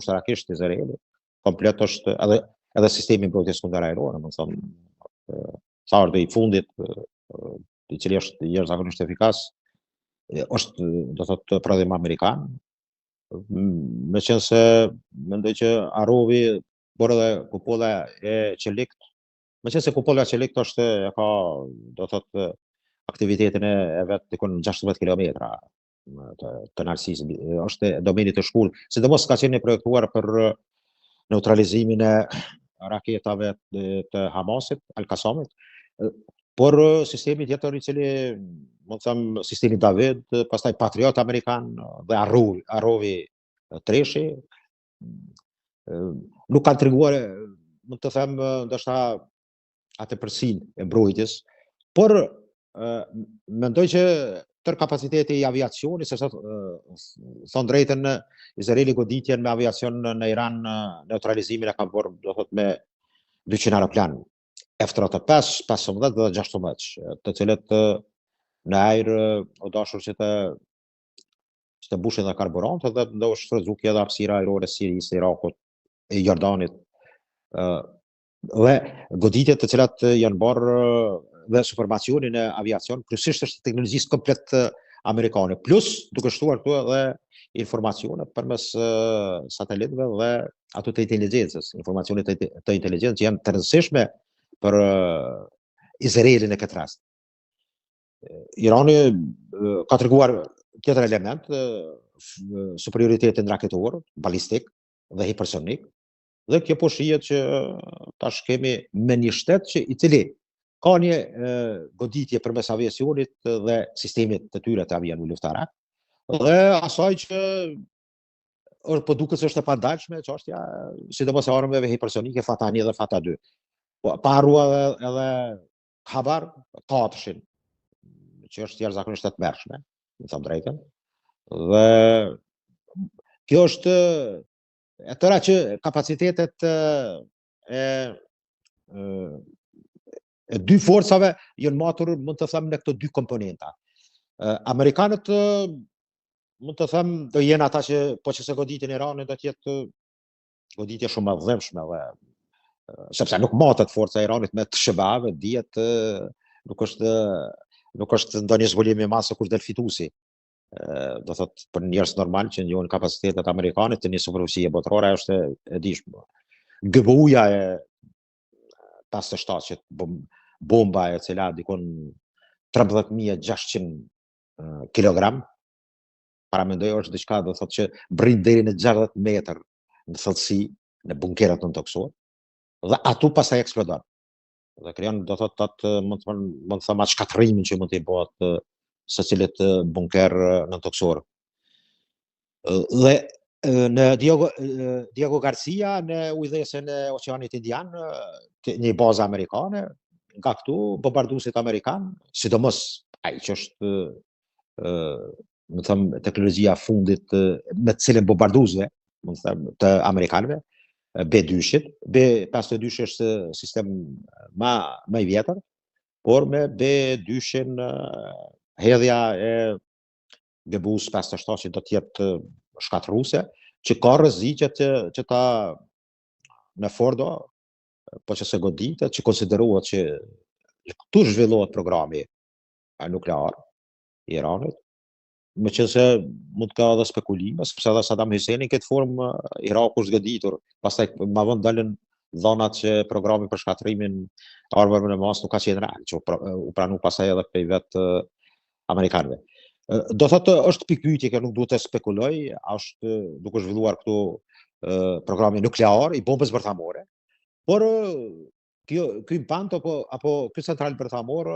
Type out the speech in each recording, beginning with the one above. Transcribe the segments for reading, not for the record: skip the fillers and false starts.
ushtarakisht Izraeli, komplet është edhe sistemi mbrojtjes kundërajrore, më thënë, thardi i fundit, i cili është jashtëzakonisht efikas, është, do thotë, prodhim amerikan. Meqense mendoj që harrovi, por edhe kupolla e Qelikt, meqense kupolla e Qelikt është e ka, do thotë, aktivitetin e vet dikon 16 kilometra të narësisë, është domeni të shkurt, sidomos ka qenë projektuar për neutralizimin e raketave të Hamasit, Al-Qasamit, por sistemi tjetër i cili, më të them, sistemi David, pastaj Patriot amerikan dhe harrovi Treshi, nuk kanë treguar, më të them, ndoshta atë përsinë e mbrojtjes, por mendoj që tër kapaciteti i aviacionit, se thon drejtën, Izraeli goditjen me aviacion në Iran, neutralizimin e ka bërë, do thotë, me 200 aeroplan F-35, 15 dhe 16, të cilët në ajër o dashur që të mbushin dhe karburant dhe do shfrytzuar edhe hapësira ajrore e Sirisë, Irakut, e Jordanit, dhe goditjet të cilat janë bërë dhe supermacionin e aviacion, kryesisht është teknologjisë komplet amerikane, plus duke shtuar këtu edhe informacionet përmes satelitëve dhe ato të inteligjencës, informacionet të inteligjencës që janë të rëndësishme për Izraelin në këtë rast. Irani ka treguar tjetër element, superioritetin raketor, balistik dhe hipersonik, dhe kjo po shihet që tash kemi me një shtet që i cili ka një goditje përmes aviacionit dhe sistemit të tyre të avionit luftarak, dhe asaj që po duket se është e pandalshme çështja, sidomos e armëve hipersonike Fatah 1 dhe Fatah 2. Pa harruar edhe Habar 4-shin, që është jashtëzakonisht e tmerrshme, më them drejtën. Dhe kjo është e tëra që kapacitetet e dy forcave janë matur, mund të them, në këto dy komponenta. Amerikanët, mund të them, do jenë ata që po që se goditjen e Iranit do të jetë goditje shumë e dhëmshme, dhe sepse nuk matet forca e Iranit me të shëbave, dihet nuk është ndonjë zbulim i madh kur del fituesi. Do thot për njerëz normal që njohin kapacitetet amerikane të një superfuqie botërore, është e dishme. GBU-ja e 57 që bomba e cila dikon 13.600 kilogram, paramendoj është diçka, do thot, që brin deri në 60 metër në thellësi në bunkerat nëntoksor, dhe atu pastaj eksplodon. Dhe krijon, do thot, atë mund të them atë shkatërimin që mund të bëhet secilit bunker nëntoksor. Dhe në Diego Garcia në ujdesin e Oqeanit Indian, një bazë amerikane, nga këtu bombarduesit amerikan, sidomos ai që është, më them, teknologjia fundit me të cilën bombarduesve, më them, të amerikanëve, B-2-shit. B-52 është sistem më i vjetër, por me B-2-shin hedhja e GBU-s 57 që do të jetë shkatërruese, që ka rreziqe që ta në Fordo, po që se goditet, që konsiderohet që këtu zhvillohet programi nuklear i Iranit, meqense mund ka edhe spekulime, sepse edhe Saddam Husseini në këtë formë Iraku është goditur, pastaj më vonë dalën dhënat që programi për shkatërimin armëve në masë nuk ka qenë real, që u pranu pastaj edhe prej vetë amerikanëve. Do thotë është pikpyetje që nuk duhet të spekuloj, është duke zhvilluar këtu programi nuklear i bombës bërthamore, por ky impant apo ky central bërthamor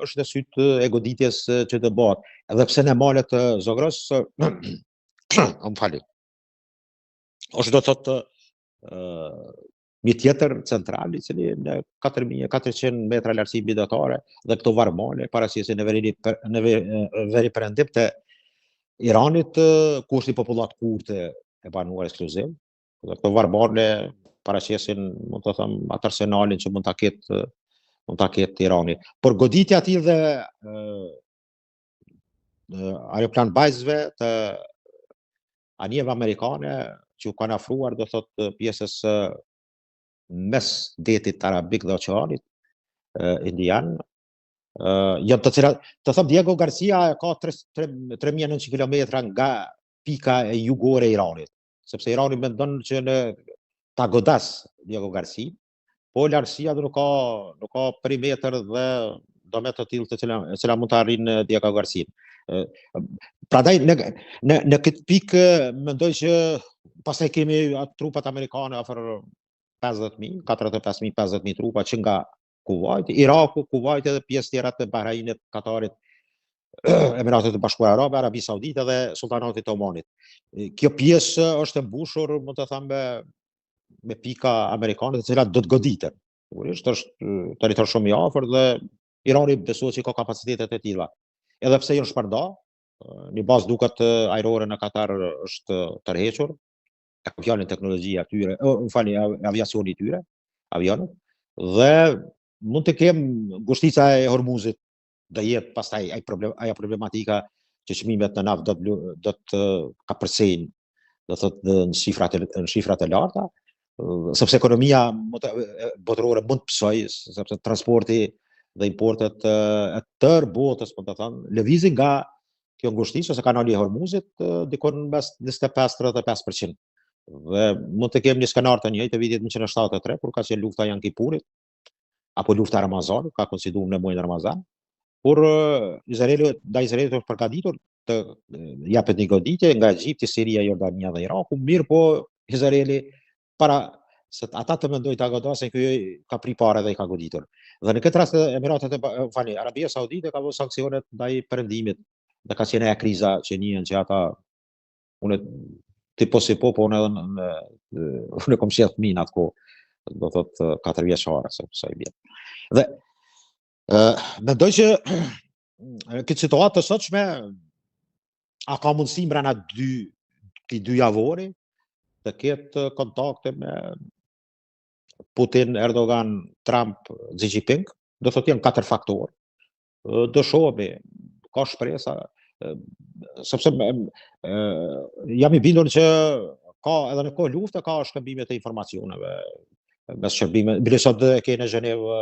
është në sytë e goditjes që të bëhet, edhe pse në malet Zogros, më fali, është, do thotë, një tjetër central i cili në 4.400 metra lartësi mbijetare, dhe këto varmale paraqesin në veri perëndim të Iranit, ku është një popullat kurte e banuar ekskluziv, dhe këto varmale paraqesin, mund të them, atë arsenalin që mund ta ketë Irani. Por goditja aty dhe aeroplan bazëve të anijeve amerikane që u kanë afruar, do thot, pjesës mes detit arabik dhe oqeanit indian, janë të cilat, të thëmë Diego Garcia ka 3.900 kilometra nga pika e jugore e Iranit, sepse Irani mendon që në ta godas Diego Garcia, po lartësia nuk ka perimetër dhe do me të tillë të cila mund të arrijnë Diego Garcia. Prandaj në këtë pikë mendoj që pastaj kemi trupat amerikane afër 50.000, 45.000, 50.000 trupa që nga Kuwait, Iraku, Kuwait edhe pjesë tjera të Bahrajnit, Katarit, Emiratet e Bashkuara Arabe, Arabi Saudite dhe Sultanatit të Omanit. Kjo pjesë është e mbushur, mund të them, me pika amerikane të cilat do të goditen. Sigurisht është territor shumë i afër dhe Irani besohet që ka kapacitetet e tilla. Edhe pse janë shpërnda, një bazë duket ajrore në Katar është tërhequr, e kam fjalën teknologjia tyre, aviacioni i tyre, avionët, dhe mund të kem ngushtica e Hormuzit, do jetë pastaj ajo problematika që çmimet në naftë do të kapërcejnë, do thotë në shifrat e larta, sepse ekonomia botërore mund të psojë, sepse transporti dhe importet e tërë botës, mund të thënë, lëvizin nga kjo ngushticë ose kanali i Hormuzit dikon mes 25-35%. Dhe mund të kem një skenar të njëjtë të vitit 1973, kur ka qenë lufta Yom Kipurit, apo lufta Ramazanit, ka koinciduar në muajin Ramazan, kur Izraelit është përgatitur të japet një goditje nga Egjipti, Siria, Jordania dhe Iraku, mirë po Izraeli para se ata të mendojnë ta godasin, ky ka pri parë dhe i ka goditur. Dhe në këtë rast Arabia Saudite ka vënë sanksionet ndaj perëndimit, dhe ka qenë ajo kriza që njihen që ata unë tipo si po unë kom qenë fëmijë atë, do thot 4 vjeçare sa i bie. Dhe mendoj që këtë situatë të sotshme a ka mundësi brenda dy javori të ketë kontakte me Putin, Erdogan, Trump, Xi Jinping, do thot janë 4 faktorë. Do shohemi, ka shpresa, sepse jam i bindur që ka edhe në kohë lufte ka shkëmbime të informacioneve mes shërbime. Bile sot e ke në Zhenevë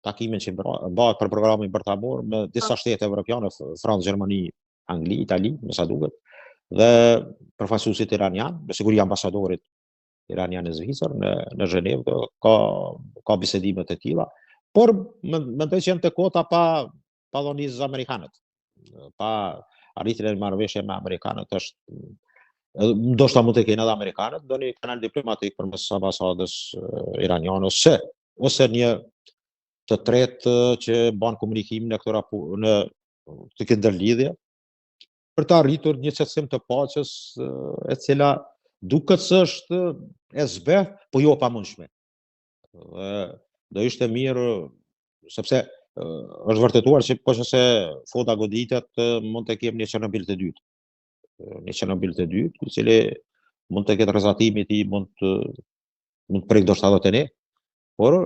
takimin që bëhet për programin bërtamor me disa shtete evropiane, Francë, Gjermani, Angli, Itali, me sa duket, dhe përfaqësuesit iranian, me siguri ambasadorit iranian e Zvicër në Zhenevë ka bisedime të tilla, por mendoj që janë të kota pa dhonizë amerikanët, pa arritjen e marrëveshje me amerikanët është ndoshta mund të kenë edhe amerikanët do një kanal diplomatik përmes ambasadës iraniane ose një të tretë që bën komunikim në këtë ndërlidhje për të arritur një qetësim të paqes e cila duket se është e zbeth, po jo e pamundshme. Do ishte mirë sepse është vërtetuar që po që fota goditet mund të kemë një Çernobil të dytë. Një Çernobil të dytë, i cili mund të ketë rrezatimi i tij mund të prek ndoshta edhe te ne. Por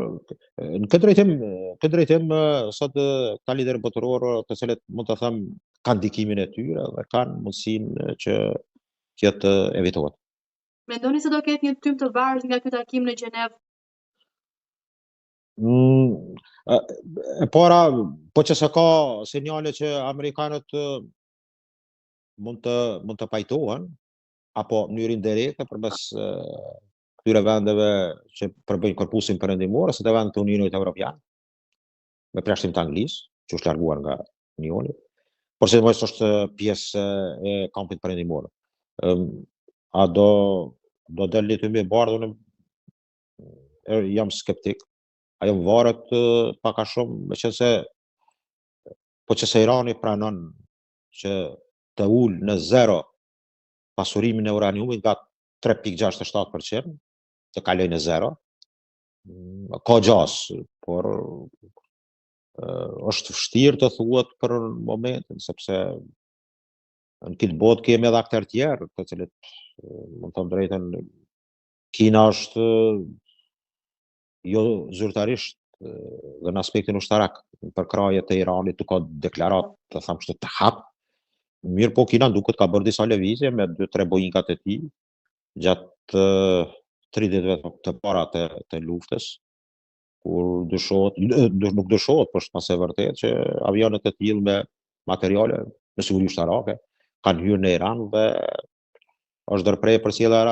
në këtë drejtim sot ka liderë botërorë të cilët mund të them kanë ndikimin e tyre dhe kanë mundësinë që të evitohet. Mendoni se do ketë një tym të varur nga ky takim në Gjenevë? E para, po që se ka sinjale që amerikanët mund të pajtohen apo në mënyrë indirekte përmes këtyre vendeve që përbëjnë korpusin perëndimor ose të vendet të Unionit Evropian, me plashtim të Anglisë, që është larguar nga Unioni, por se mos është pjesë e kampit perëndimor. A do dalë të më bardhë, jam skeptik. Ajo varet pak a shumë, meqense po që se Irani pranon që të ul në zero pasurimin e uraniumit nga 3.67%, të kaloj në zero, ka gjas, por është vështirë të thuhet për momentin, sepse në këtë botë kemi edhe aktorë tjerë, të cilët, mund të them drejtën, Kina është jo zyrtarisht dhe në aspektin ushtarak për krajet e Iranit, ka deklarat të them të hap. Mirë po Kina duket ka bërë disa lëvizje me 2-3 Boeingat e tij, gjatë 30 viteve të para të luftës, kur nuk dyshohet, por është pas e vërtet që avionet e tillë me materiale me siguri ushtarake kanë hyrë në Iran dhe është ndërprer përcjellja